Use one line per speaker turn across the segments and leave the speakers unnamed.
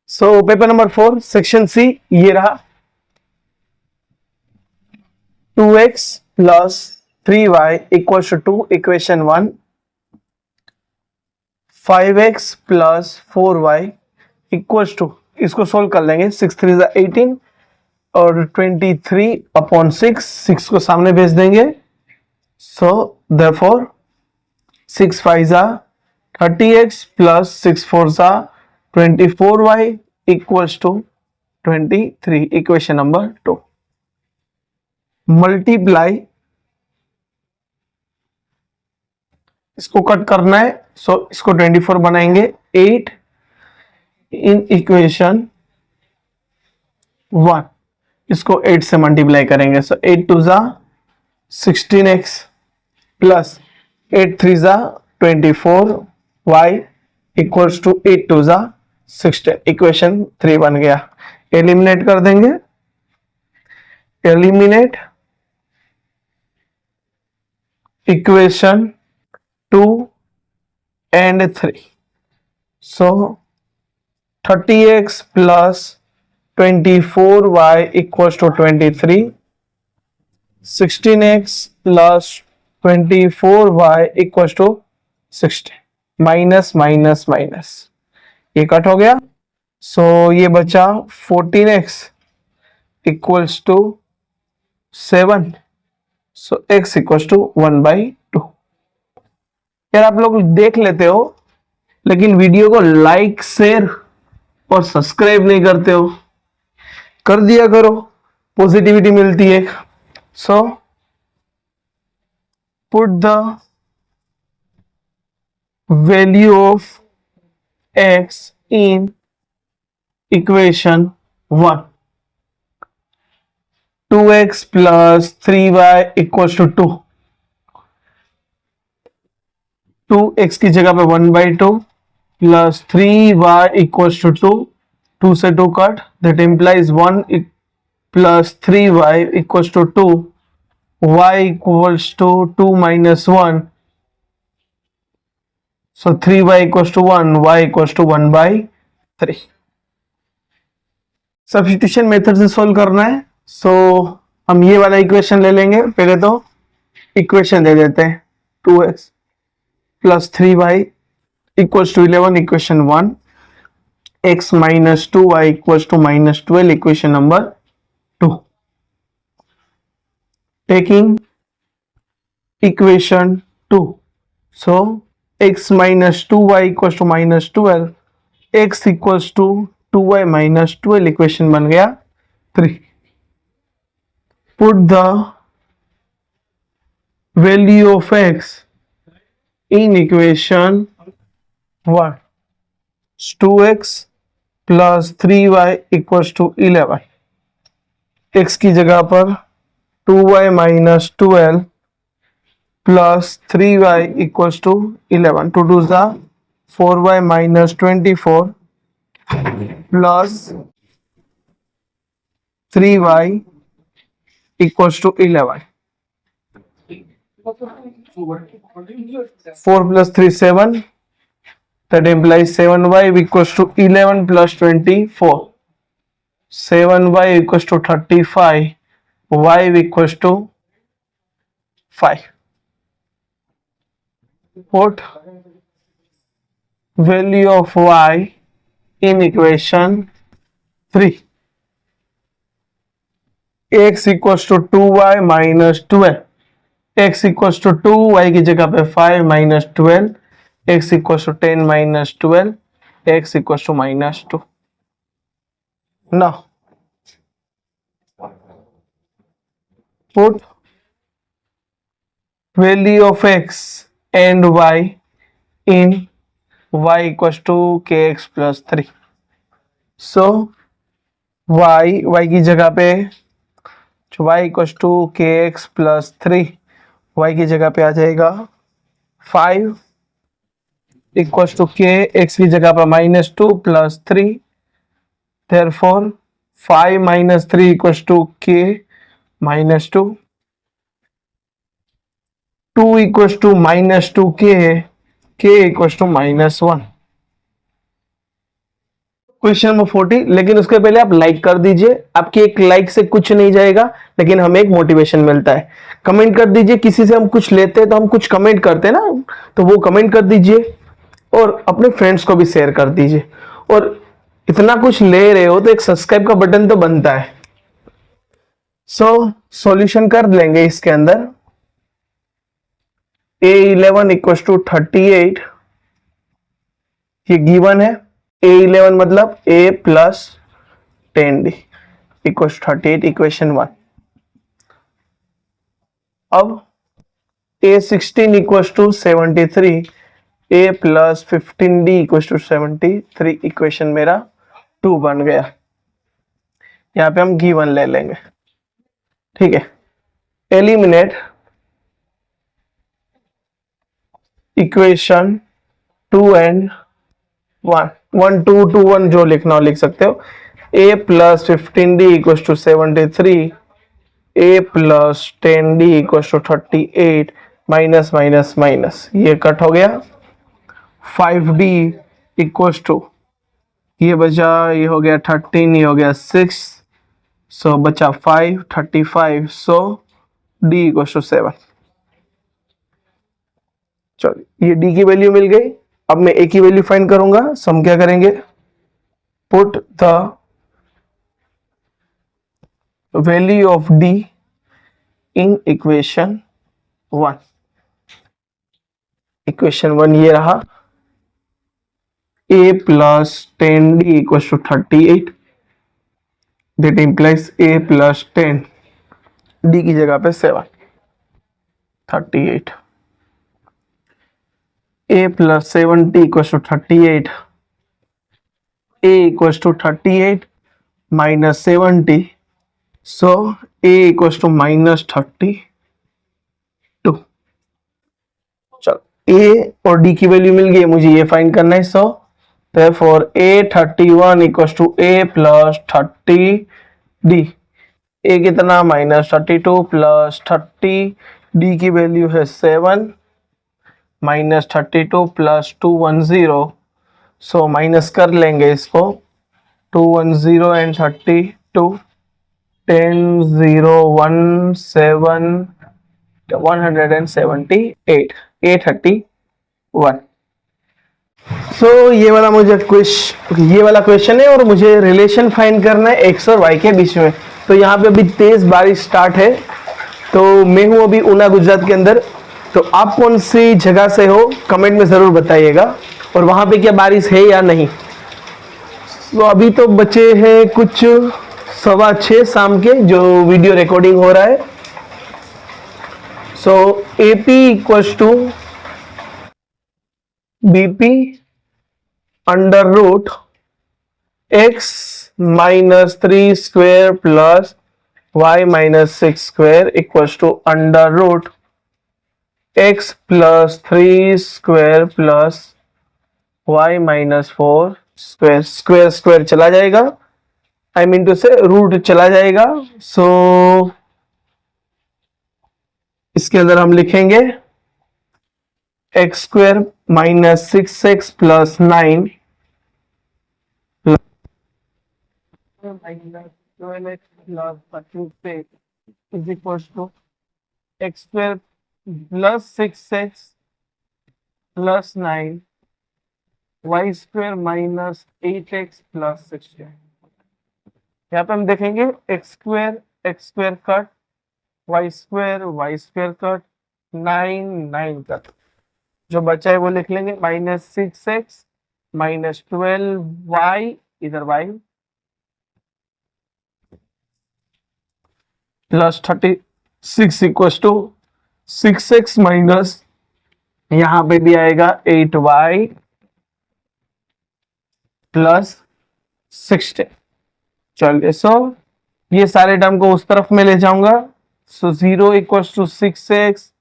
सो paper number 4 section C ये रहा 2x plus 3y equals to 2 equation 1 5x plus 4y equals to इसको solve कर लेंगे 6 3 18 और 23 अपॉन 6 को सामने भेज देंगे so therefore 6 5 30x plus 6 4 24y equals to 23 equation number 2 multiply इसको कट करना है सो इसको 24 बनाएंगे 8 इन इक्वेशन 1 इसको 8 से मल्टीप्लाई करेंगे so 8 2 16x plus 8 3 24y equals to 8 2 16 equation 3 बन गया। एलिमिनेट कर देंगे eliminate equation 2 and 3 so 30x plus 24y equals to 23 16x plus 24y equals to 60 minus minus minus ये कट हो गया सो ये बचा 14x equals to 7 so x equals to 1/2। यार आप लोग देख लेते हो लेकिन वीडियो को लाइक शेयर और सब्सक्राइब नहीं करते हो, कर दिया करो, पॉजिटिविटी मिलती है। So put the value of x in equation 1 2x plus 3y equals to 2 2x की जगह पे 1/2 प्लस 3y इक्वल्स टू 2 2 से 2 cut that implies 1 plus 3y equals to 2 y equals to 2 minus 1 so 3y equals to 1 y equals to 1/3। Substitution method से solve करना है सो हम ये वाला इक्वेशन ले लेंगे। पहले तो इक्वेशन दे देते हैं 2x plus 3y equals to 11 equation 1 x minus 2y equals to minus 12 equation number 2 taking equation 2 so x minus 2y equals to minus 12 x equals to 2y minus 12 equation बन गया 3। Put the value of x in equation 1 2x plus 3y equals to 11 x की जगह पर 2y minus 12 plus 3y equals to 11 2 2 4y minus 24 plus 3y equals to 11 4 plus 3 7 that implies 7y equals to 11 plus 24 7y equals to 35 y equals to 5 put value of y in equation 3 x equals to 2y minus 12 x equals to 2 y की जगह पे 5 minus 12 x equals to 10 minus 12 x equals to minus 2। now put value of x and y in y equals to kx plus 3 so y की जगह पे y equals to kx plus 3 y की जगह पे आ जाएगा 5 इक्वल्स टू के x की जगह पर minus 2 plus 3 therefore 5 minus 3 equals to के minus 2 2 इक्वल्स टू minus 2 के इक्वल्स टू -1। Question number 40। लेकिन उसके पहले आप लाइक कर दीजिए, आपकी एक लाइक से कुछ नहीं जाएगा, लेकिन हमें एक मोटिवेशन मिलता है। कमेंट कर दीजिए, किसी से हम कुछ लेते हैं तो हम कुछ कमेंट करते हैं ना, तो वो कमेंट कर दीजिए और अपने फ्रेंड्स को भी शेयर कर दीजिए। और इतना कुछ ले रहे हो तो एक सब्सक्राइब का बटन तो बनता है। सॉल्यूशन कर लेंगे इसके अंदर। A11 इक्वल टू 38, ये गिवन है। A11 मतलब A plus 10D equal to 38, equation 1। अब A16 equal to 73, A plus 15D equal to 73, equation मेरा 2 बन गया। यहाँ पे हम गिवन ले लेंगे, ठीक है। एलिमिनेट इक्वेशन 2 एंड 1, 1 2 2 1 जो लिखना हो लिख सकते हो। A plus 15D equal to 73, A plus 10D equal to 38, minus minus minus ये कट हो गया। 5D इक्वल टू, ये बचा, ये हो गया 13, ये हो गया 6, सो बचा 5, 35, सो D इक्वल टू 7। चलो ये D की वैल्यू मिल गई। अब मैं A की वैल्यू फाइंड करूंगा। सो हम क्या करेंगे, put the value of D in equation 1। Equation 1 ये रहा, A plus 10D equal to 38, that implies A plus 10, D की जगह पे 7, 38। A plus 7D equal to 38, A equal to 38 minus 70, so A equal to minus 32। चलो A और D की value मिल गई, मुझे ये फाइंड करना है। So therefore A31 equal to A plus 30D। A कितना, माइनस 32 प्लस 30, D की वैल्यू है 7, माइनस 32 प्लस 210, सो माइनस कर लेंगे इसको। 210 एंड 32, 10 0 1 7 178, A31। सो ये वाला मुझे ये वाला क्वेश्चन है और मुझे रिलेशन फाइंड करना है एक्स और वाई के बीच में। तो यहाँ पे अभी तेज बारिश स्टार्ट है। तो मैं हूँ अभी ऊना गुजरात के अंदर। तो आप कौन सी जगह से हो कमेंट में ज़रूर बताइएगा, और वहाँ पे क्या बारिश है या नहीं। तो अभी तो बचे हैं कुछ 6:15 शाम के जो वीडियो रिकॉर्डिंग हो रहा है। So AP equals to BP under root x minus 3 square plus y minus 6 square equals to under root x plus 3 square plus y minus 4 square. Square square चला जाएगा, आई मीन टू से root चला जाएगा। So इसके अंदर हम लिखेंगे x square minus 6x plus 9 minus 12x plus 36 is equal to x square plus 6x plus 9 y square minus 8x plus 16। यहाँ पे हम देखेंगे x square cut, y square cut, 9 cut. जो बचा है वो लिख लेंगे, माइनस 6x माइनस 12y, इधर y plus 36 equal to 6x minus, यहाँ पे भी आएगा 8y प्लस 16। चलिए, सो ये सारे टर्म को उस तरफ में ले जाऊंगा। सो 0 इक्वल टू 6x,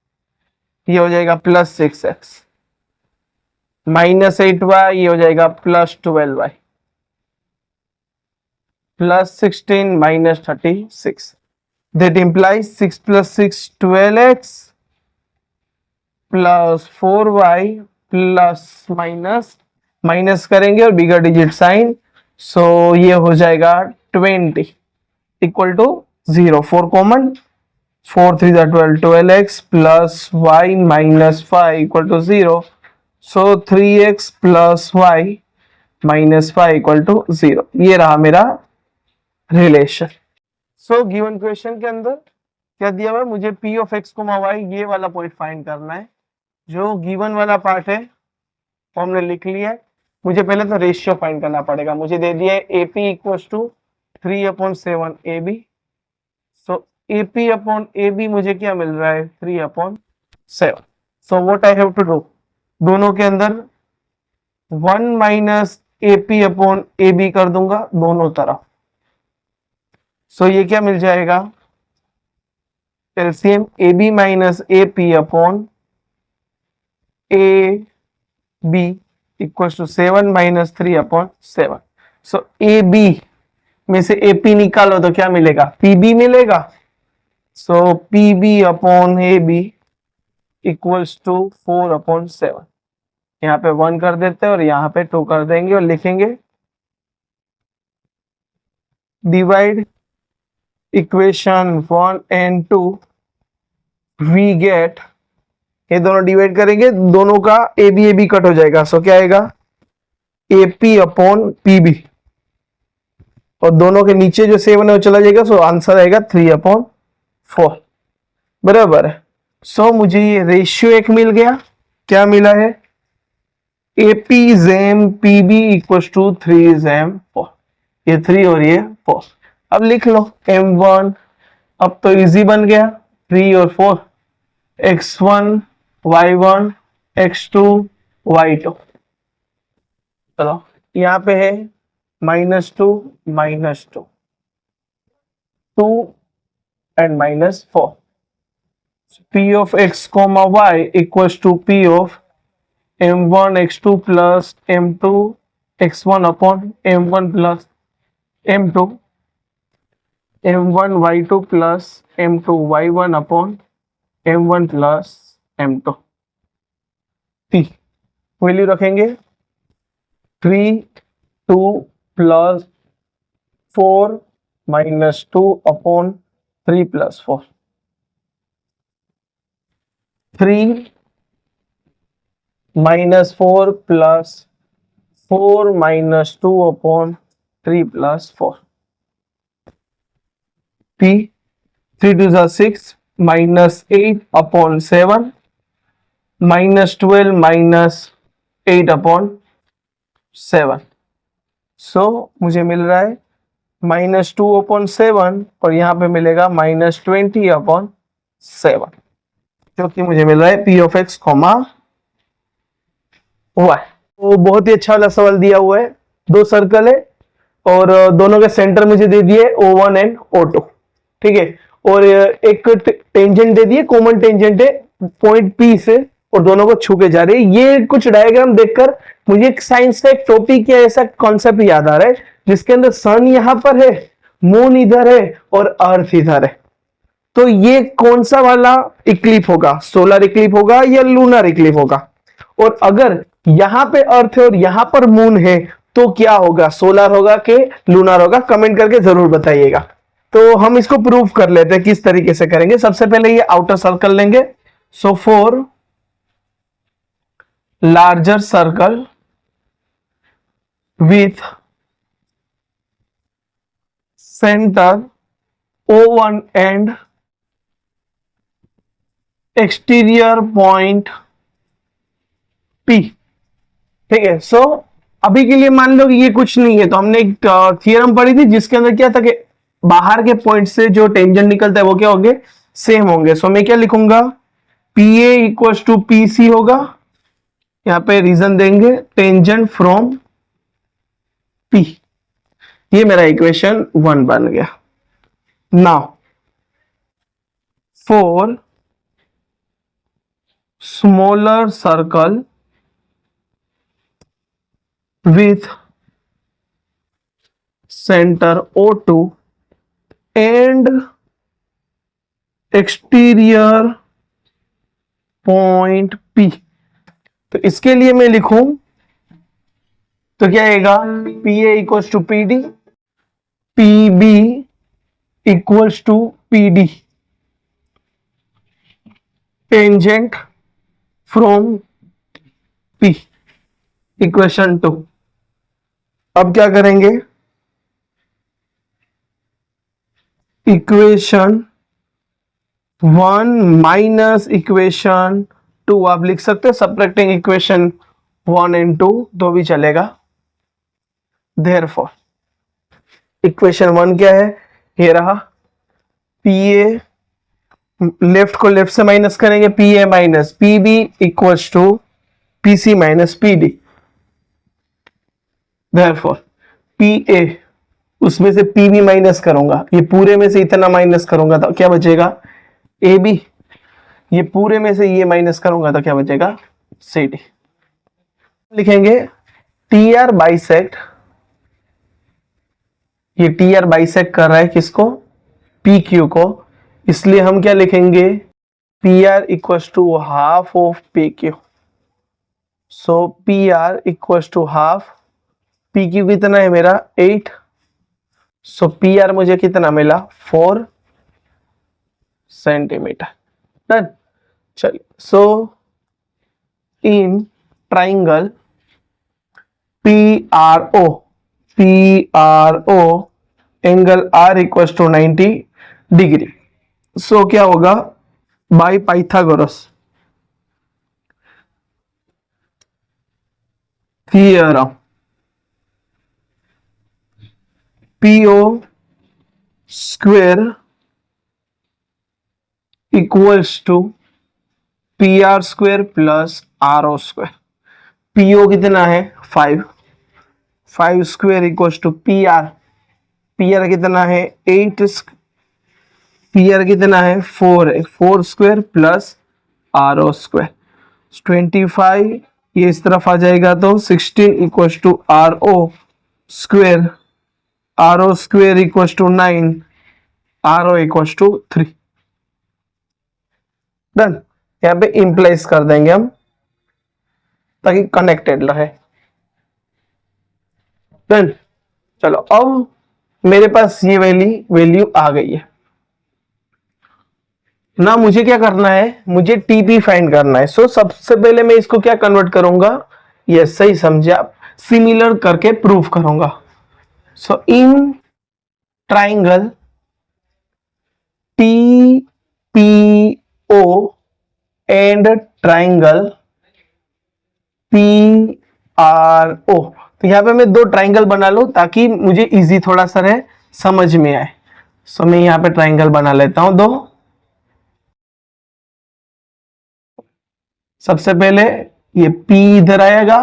ये हो जाएगा प्लस 6x, माइनस 8y, ये हो जाएगा plus 12y, plus 16 minus 36। That implies 6 plus 6 12x plus 4y plus minus करेंगे और बिगर डिजिट साइन सो ये हो जाएगा 20 equal to 0, 4 common, 4 3 12, 12x plus y minus 5 equal to 0. So 3x plus y minus 5 equal to 0. ये रहा मेरा relation. So given question के अंदर क्या दिया हुआ है, मुझे p of x comma y ये वाला पॉइंट फाइंड करना है. जो गिवन वाला पार्ट है वो हमने लिख लिया है. मुझे पहले तो रेशियो फाइंड करना पड़ेगा. मुझे दे दिया है AP equals to 3/7 AB. So AP upon AB मुझे क्या मिल रहा है, 3/7. So what I have to do, दोनों के अंदर 1 माइनस AP अपॉन AB कर दूंगा दोनों तरफ. सो ये क्या मिल जाएगा, LCM AB minus AP upon AB equals to 7 minus 3/7. So AB में से AP निकालो तो क्या मिलेगा, PB मिलेगा. So PB upon AB equals to 4/7. यहाँ पे 1 कर देते हैं और यहाँ पे 2 कर देंगे और लिखेंगे divide equation 1 and 2. We get, ये दोनों डिवाइड करेंगे, दोनों का AB कट हो जाएगा. सो क्या आएगा, AP अपॉन PB, और दोनों के नीचे जो 7 है वो चला जाएगा. सो आंसर आएगा 3/4. बराबर है. सो मुझे ये रेशियो एक मिल गया. क्या मिला है, AP ZEM PB equals to 3/4. ये 3 और ये 4. अब लिख लो M1. अब तो इजी बन गया, 3 और 4, x1 y1 x2 y2. चलो यहाँ पे है -2 -2 2 and -4. P of x comma y equals to P of m1 x2 plus m2 x1 upon m1 plus m2 m1 y2 plus m2 y1 upon m1 plus m2. P value रखेंगे 3 2 plus 4 minus 2 upon 3 plus 4. 3 minus 4 plus 4 minus 2 upon 3 plus 4. P 3 2 are 6 minus 8 upon 7 minus 12 minus 8 upon 7. So मुझे मिल रहा है -2 upon 7 और यहाँ पे मिलेगा -20 upon 7, जो कि मुझे मिल रहा है P of x comma y. तो बहुत ही अच्छा वाला सवाल दिया हुआ है. 2 सर्कल है और दोनों के सेंटर मुझे दे दिए O1 एंड O2. ठीक है, और एक टेंजेंट दे दिए, कॉमन टेंजेंट है पॉइंट P से और दोनों को छू के जा रही है. ये कुछ डायग्राम देखकर मुझे एक साइंस का एक टॉपिक या ऐसा कॉन्सेप्ट याद आ रहा है जिसके अंदर सन यहां पर है, मून इधर है और अर्थ इधर है. तो ये कौन सा वाला इक्लिप होगा, सोलर इक्लिप होगा या लूनर इक्लिप होगा. और अगर यहां पे अर्थ है और यहां पर मून है तो क्या होगा, सोलर होगा कि लूनर होगा, कमेंट करके जरूर बताइएगा. तो हम इसको प्रूव कर लेते हैं, किस तरीके से करेंगे. सबसे पहले ये आउटर सर्कल लेंगे. So for larger circle with center O1 and exterior point P. ठीक है. सो अभी के लिए मान लो कि ये कुछ नहीं है, तो हमने एक थियरम पढ़ी थी जिसके अंदर क्या था कि बाहर के पॉइंट से जो टेंजेंट निकलता है वो क्या होंगे, सेम होंगे. सो मैं क्या लिखूंगा, PA इक्वल्स टू PC होगा. यहाँ पे रीजन देंगे टेंजेंट फ्रॉम P. ये मेरा इक्वेशन 1 बन गया. Now for smaller circle with center O2 and exterior point P. तो इसके लिए मैं लिखूं तो क्या आएगा, P A equals to P D, P B equals to P D, tangent from P, equation 2। अब क्या करेंगे, इक्वेशन 1 माइनस इक्वेशन 2 आप लिख सकते हो, सब्ट्रैक्टिंग इक्वेशन 1 एंड 2 तो भी चलेगा। देयरफॉर इक्वेशन 1 क्या है, ये रहा, पी ए, लेफ्ट को लेफ्ट से माइनस करेंगे, P A minus P B equals to P C minus P D. Therefore P A, उसमें से पी बी माइनस करूंगा, ये पूरे में से इतना माइनस करूंगा तो क्या बचेगा, ए बी, ये पूरे में से ये माइनस करूंगा तो क्या बचेगा, सी डी। लिखेंगे टी आर बाइसेक्ट, ये टी आर बाइसेक्ट कर रहा है किसको, पी क्यू को, इसलिए हम क्या लिखेंगे, P R equals to half of P Q. So P R equals to half, P Q कितना है मेरा 8, सो पी आर मुझे कितना मिला 4 सेंटीमीटर। डन। चलिए, so in triangle P R O angle R equals to 90 degree. So क्या होगा, by Pythagoras theorem, P O square equals to P R square plus R O square. P O कितना है 5, 5 square equals to P R, P R कितना है 8, P R कितना है 4 है, 4 square plus R O square 25, ये इस तरफ आ जाएगा तो 16 equals to R O square, R O square equals to 9, R O equals to 3। Done. यहाँ पे इंप्लाइज कर देंगे हम ताकि कनेक्टेड रहे। डन। चलो, अब मेरे पास ये वैल्यू आ गई है ना, मुझे क्या करना है, मुझे टीपी फाइंड करना है। सो सबसे पहले मैं इसको क्या कन्वर्ट करूंगा, ये सही समझे आप, सिमिलर करके प्रूफ करूंगा। So in triangle T P O and triangle P R O, तो यहां पे मैं 2 ट्राइंगल बना लूं ताकि मुझे इजी थोड़ा सा रहे, समझ में आए। सो मैं यहां पे ट्राइंगल बना लेता हूं 2। सबसे पहले ये P इधर आएगा,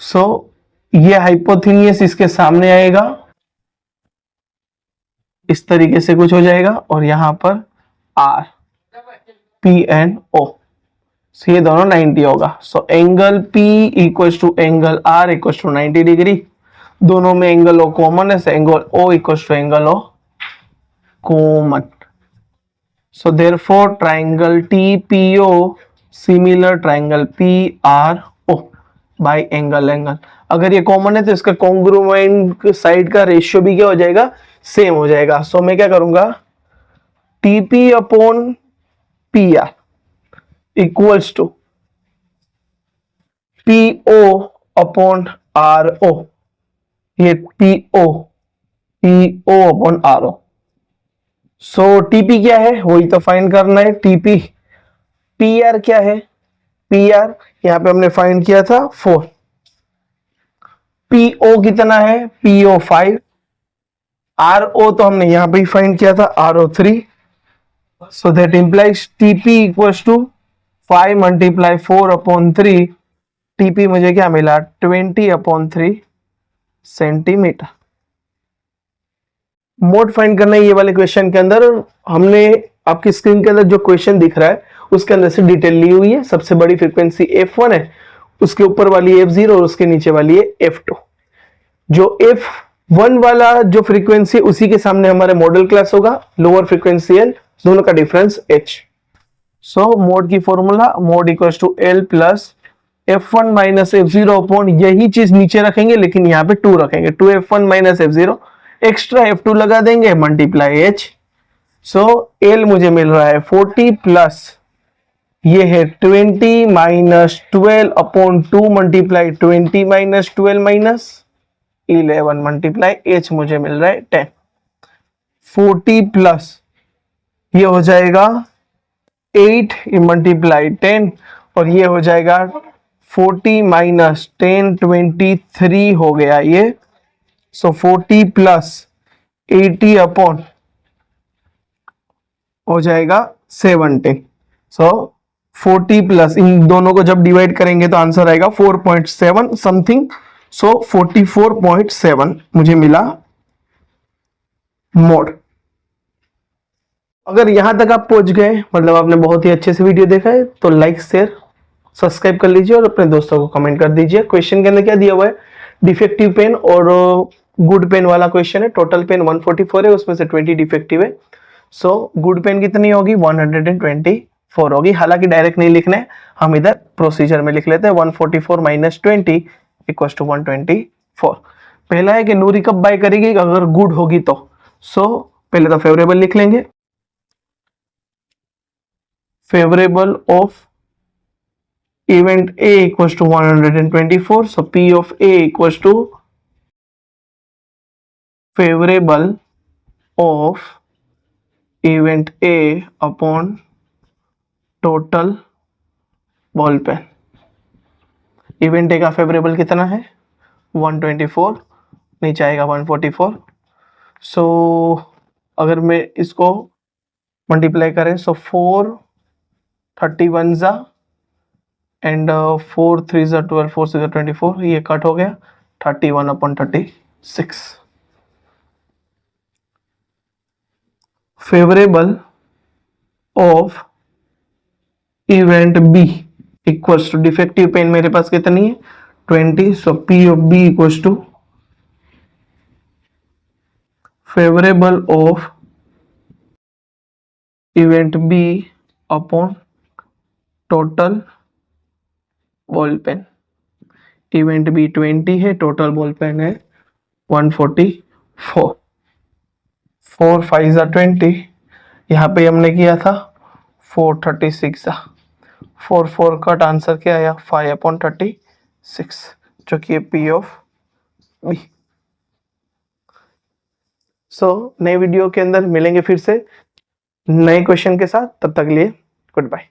सो ये हाइपोथेनियस इसके सामने आएगा, इस तरीके से कुछ हो जाएगा, और यहां पर R, P and O, so ये दोनों 90 होगा। So angle P equals to angle R equals to 90 degree, दोनों में एंगल O कॉमन है, angle O equals to angle O common. So therefore triangle TPO similar triangle PRO by angle. अगर ये common है तो इसका कॉन्ग्रुएंट साइड का ratio भी क्या हो जाएगा, सेम हो जाएगा। सो मैं क्या करूंगा, TP upon PR equals to PO upon RO, ये PO upon RO। So TP क्या है वही तो फाइंड करना है, TP। PR क्या है, PR यहां पे हमने फाइंड किया था 4, PO कितना है, PO 5, RO तो हमने यहां पे ही फाइंड किया था, RO 3। So that implies TP equals to 5 multiply 4 upon 3, TP मुझे क्या मिला 20 अपॉन 3 सेंटीमीटर। मोड फाइंड करना है ये वाले क्वेश्चन के अंदर, हमने आपकी स्क्रीन के अंदर जो क्वेश्चन दिख रहा है उसके अंदर से डिटेल ली हुई है। सबसे बड़ी फ्रीक्वेंसी F1 है, उसके ऊपर वाली F0 और उसके नीचे वाली है F2। जो F1 वाला जो फ्रीक्वेंसी उसी के सामने हमारे मॉडल क्लास होगा, लोअर फ्रीक्वेंसी L, दोनों का डिफरेंस H। सो मोड की formula, mode equals to L plus F1 minus F0 upon यही चीज नीचे रखेंगे लेकिन यहाँ पे 2 रखेंगे, 2F1 minus F0, extra F2 लगा देंगे, मल्टीप्लाई H। सो L मुझे मिल रहा है 40 प्लस ये है 20 minus 12 upon 2 multiply 20 minus 12 minus 11 multiply H मुझे मिल रहा है 10। 40 प्लस ये हो जाएगा 8 मल्टीप्लाई 10 और ये हो जाएगा 40 माइनस 10 23 हो गया ये। सो 40 प्लस 80 अपॉन हो जाएगा 70। सो 40 प्लस इन दोनों को जब डिवाइड करेंगे तो आंसर आएगा 4.7 समथिंग। सो 44.7 मुझे मिला मोड। अगर यहां तक आप पहुंच गए मतलब आपने बहुत ही अच्छे से वीडियो देखा है तो लाइक शेयर सब्सक्राइब कर लीजिए और अपने दोस्तों को कमेंट कर दीजिए। क्वेश्चन के अंदर क्या दिया हुआ है, डिफेक्टिव पेन और गुड पेन वाला क्वेश्चन है। टोटल पेन 144 है, उसमें से 20 डिफेक्टिव है। सो गुड पेन कितनी होगी, 124 होगी। हालांकि डायरेक्ट नहीं लिखना है, हम इधर प्रोसीजर में लिख लेते हैं 144 माइनस 20 इक्वल टू 124। पहला है कि नूरी कब बाय करेगी अगर गुड होगी तो। सो पहले तो फेवरेबल लिख लेंगे, favourable of event A equals to 124. So P of A equals to favorable of event A upon total ball pen। Event A का फेवरेबल कितना है 124, नीचे आएगा 144। सो अगर मैं इसको मल्टीप्लाई करें सो 4 31 जा एंड 4 3 जा 12 4 6 24, ये कट हो गया 31 upon 36। Favourable of event B equals to defective pen मेरे पास कितनी है 20। So P of B equals to favourable of event B upon total ball pen. Event B 20 है, टोटल बॉल पेन है 144। 4 5 जा 20, यहाँ पे हमने किया था 4 36 जा 4 4 कट, आंसर क्या आया 5 अपॉन 36 जो कि पी ऑफ बी। सो नए वीडियो के अंदर मिलेंगे फिर से नए क्वेश्चन के साथ, तब तक के लिए गुड बाय।